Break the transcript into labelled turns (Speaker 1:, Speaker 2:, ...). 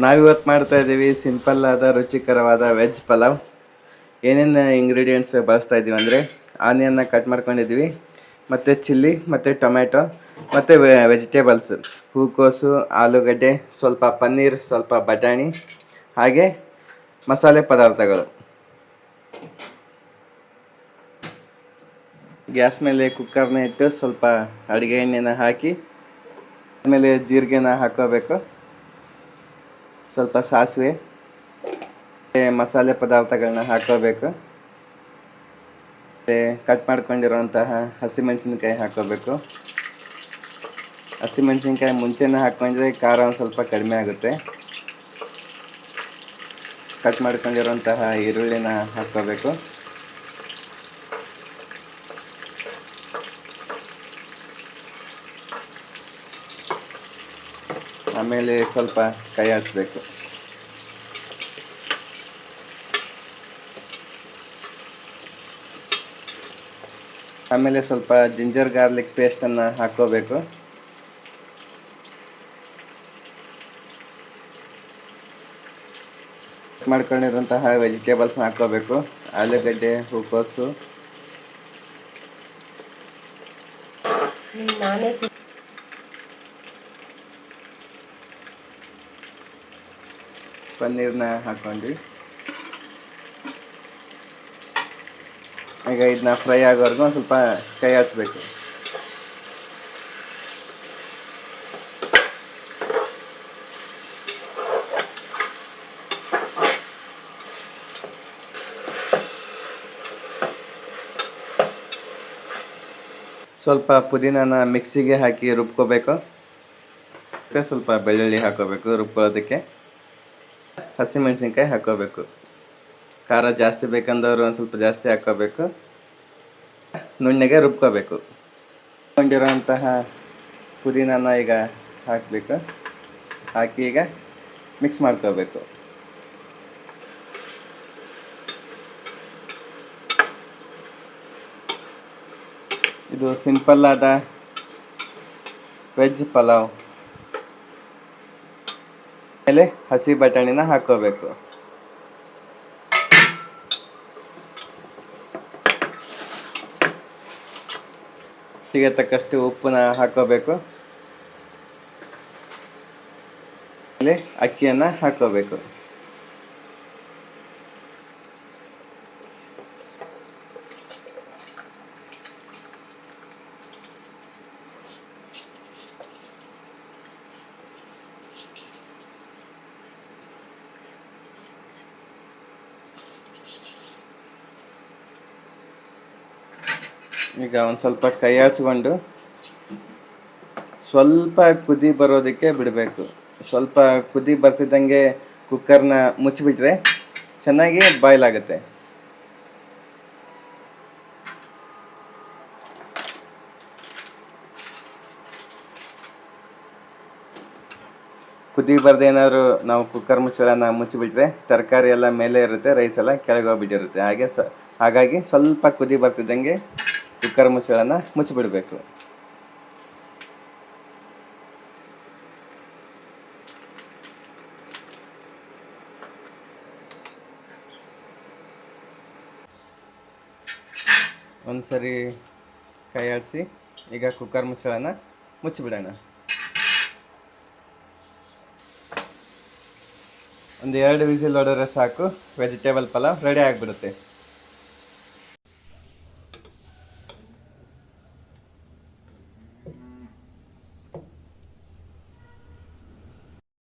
Speaker 1: ನಾವಿವತ್ತು ಮಾಡ್ತಾ ಇದ್ದೀವಿ ಸಿಂಪಲ್ ಆದ ರುಚಿಕರವಾದ ವೆಜ್ ಪಲಾವ್. ಏನೇನು ಇಂಗ್ರೀಡಿಯೆಂಟ್ಸ್ ಬಳಸ್ತಾ ಇದ್ದೀವಿ ಅಂದರೆ ಆನಿಯನ್ನ ಕಟ್ ಮಾಡ್ಕೊಂಡಿದ್ದೀವಿ, ಮತ್ತು ಚಿಲ್ಲಿ, ಮತ್ತು ಟೊಮ್ಯಾಟೊ, ಮತ್ತು ವೆಜಿಟೇಬಲ್ಸ್ ಹೂಕೋಸು, ಆಲೂಗಡ್ಡೆ, ಸ್ವಲ್ಪ ಪನ್ನೀರ್, ಸ್ವಲ್ಪ ಬಟಾಣಿ, ಹಾಗೆ ಮಸಾಲೆ ಪದಾರ್ಥಗಳು. ಗ್ಯಾಸ್ ಮೇಲೆ ಕುಕ್ಕರ್ನ ಇಟ್ಟು ಸ್ವಲ್ಪ ಅಡುಗೆ ಎಣ್ಣೆನ ಹಾಕಿ ಆಮೇಲೆ ಜೀರಿಗೆನ ಹಾಕೋಬೇಕು, ಸ್ವಲ್ಪ ಸಾಸಿವೆ, ಮಸಾಲೆ ಪದಾರ್ಥಗಳನ್ನ ಹಾಕೋಬೇಕು, ಮತ್ತು ಕಟ್ ಮಾಡ್ಕೊಂಡಿರೋಂತಹ ಹಸಿಮೆಣಸಿನ್ಕಾಯಿ ಹಾಕೋಬೇಕು. ಹಸಿಮೆಣಸಿನ್ಕಾಯಿ ಮುಂಚೆನೇ ಹಾಕ್ಕೊಂಡ್ರೆ ಖಾರ ಒಂದು ಸ್ವಲ್ಪ ಕಡಿಮೆ ಆಗುತ್ತೆ. ಕಟ್ ಮಾಡ್ಕೊಂಡಿರೋಂತಹ ಈರುಳ್ಳಿನ ಹಾಕೋಬೇಕು. ಆಮೇಲೆ ಸ್ವಲ್ಪ ಕೈ ಹಾಕಬೇಕು. ಆಮೇಲೆ ಸ್ವಲ್ಪ ಜಿಂಜರ್ ಗಾರ್ಲಿಕ್ ಪೇಸ್ಟನ್ನು ಹಾಕೋಬೇಕು. ಮಾಡ್ಕೊಂಡಿರುವಂತಹ ವೆಜಿಟೇಬಲ್ಸ್ನ ಹಾಕೋಬೇಕು. ಆಲೂಗಡ್ಡೆ, ಹೂಕೋಸು, ಪನ್ನೀರ್ನ ಹಾಕೊಂಡ್ವಿ. ಈಗ ಇದನ್ನ ಫ್ರೈ ಆಗೋವರೆಗೂ ಒಂದು ಸ್ವಲ್ಪ ಕೈ ಆಡಿಸ್ಬೇಕು. ಸ್ವಲ್ಪ ಪುದೀನನ ಮಿಕ್ಸಿಗೆ ಹಾಕಿ ರುಬ್ಕೋಬೇಕು. ಸ್ವಲ್ಪ ಬೆಳ್ಳುಳ್ಳಿ ಹಾಕೋಬೇಕು ರುಬ್ಕೊಳ್ಳೋದಕ್ಕೆ. ಹಸಿಮೆಣಸಿನ್ಕಾಯಿ ಹಾಕೋಬೇಕು. ಖಾರ ಜಾಸ್ತಿ ಬೇಕಂದವರು ಒಂದು ಸ್ವಲ್ಪ ಜಾಸ್ತಿ ಹಾಕೋಬೇಕು. ನುಣ್ಣಗೆ ರುಬ್ಕೋಬೇಕು. ಕೊಂಡಿರೋಂತಹ ಪುದೀನನ ಈಗ ಹಾಕಬೇಕು. ಹಾಕಿ ಈಗ ಮಿಕ್ಸ್ ಮಾಡ್ಕೋಬೇಕು. ಇದು ಸಿಂಪಲ್ ಆದ ವೆಜ್ ಪಲಾವ್. ಮೇಲೆ ಹಸಿ ಬಟಾಣಿನ ಹಾಕೋಬೇಕು. ರುಚಿಗೆ ತಕ್ಕಷ್ಟು ಉಪ್ಪನ್ನ ಹಾಕೋಬೇಕು. ಆಮೇಲೆ ಅಕ್ಕಿಯನ್ನು ಹಾಕೋಬೇಕು. ಈಗ ಒಂದು ಸ್ವಲ್ಪ ಕೈ ಆಡಿಸ್ಕೊಂಡು ಸ್ವಲ್ಪ ಕುದಿ ಬರೋದಕ್ಕೆ ಬಿಡಬೇಕು. ಸ್ವಲ್ಪ ಕುದಿ ಬರ್ತಿದ್ದಂಗೆ ಕುಕ್ಕರ್ನ ಮುಚ್ಚಿಬಿಟ್ರೆ ಚೆನ್ನಾಗಿ ಬಾಯ್ಲ್ ಆಗುತ್ತೆ. ಕುದಿ ಬರ್ದೆ ಏನಾದ್ರು ನಾವು ಕುಕ್ಕರ್ ಮುಚ್ಚಳನ ಮುಚ್ಚಿಬಿಟ್ರೆ ತರಕಾರಿ ಎಲ್ಲ ಮೇಲೆ ಇರುತ್ತೆ, ರೈಸ್ ಎಲ್ಲ ಕೆಳಗೆ ಹೋಗ್ಬಿಟ್ಟಿರುತ್ತೆ. ಹಾಗಾಗಿ ಸ್ವಲ್ಪ ಕುದಿ ಬರ್ತಿದ್ದಂಗೆ ಕುಕ್ಕರ್ ಮುಚ್ಚಳನ ಮುಚ್ಚಿಬಿಡಬೇಕು. ಒಂದು ಸರಿ ಕೈ ಆಡಿಸಿ ಈಗ ಕುಕ್ಕರ್ ಮುಚ್ಚಳನ ಮುಚ್ಚಿಬಿಡೋಣ. ಒಂದು 2 ವಿಸಿಲ್ ಹೊಡೆದ್ರೆ ಸಾಕು, ವೆಜಿಟೇಬಲ್ ಪಲಾವ್ ರೆಡಿ ಆಗಿಬಿಡುತ್ತೆ.